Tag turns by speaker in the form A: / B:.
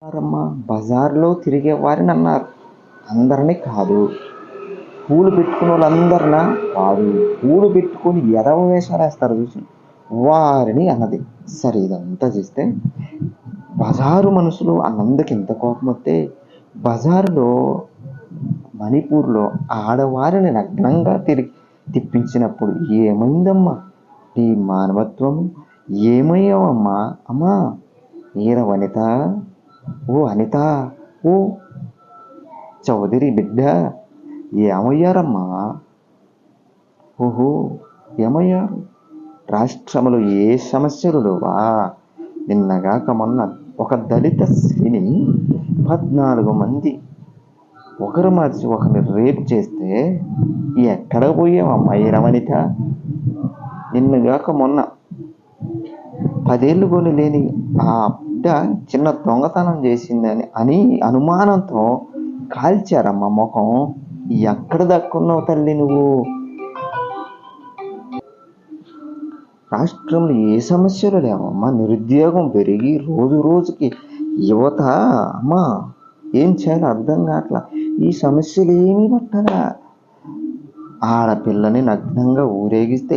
A: అన్నారమ్మా, బజార్లో తిరిగే వారిని అన్నారు. అందరినీ కాదు. పూలు పెట్టుకునే వాళ్ళందరినా కాదు. పూలు పెట్టుకొని ఎదవ వేషాలు వేస్తారు చూసి వారిని అన్నది. సరే, ఇదంతా చేస్తే బజారు మనుషులు అన్నందుకు ఎంత కోపం వస్తే, బజారులో మణిపూర్లో ఆడవారిని నగ్నంగా తిప్పించినప్పుడు ఏమైందమ్మా నీ మానవత్వం? ఏమయ్యావమ్మా? అమ్మా ఈర వనిత, ఓ అనిత, ఓ చౌదరి బిడ్డ, ఏమయ్యారమ్మా? ఓహో, ఏమయ్యారు? రాష్ట్రములో ఏ సమస్యలు లేవా? నిన్నగాక మొన్న ఒక దళిత స్త్రీని 14 మంది ఒకరు మార్చి ఒకరిని రేప్ చేస్తే ఎక్కడ పోయావమ్మా ఈరవనిత? నిన్నగాక మొన్న 10 ఏళ్ళు కొని లేని ఆ బిడ్డ చిన్న దొంగతనం చేసిందని అనుమానంతో కాల్చారమ్మా ముఖం. ఎక్కడ దక్కున్నావు తల్లి నువ్వు? రాష్ట్రంలో ఏ సమస్యలు లేవమ్మా? నిరుద్యోగం పెరిగి రోజు రోజుకి యువత అమ్మా ఏం చేయాలో అర్థం కావట్లా. ఈ సమస్యలు ఏమీ పట్టరా. ఆడపిల్లని నగ్నంగా ఊరేగిస్తే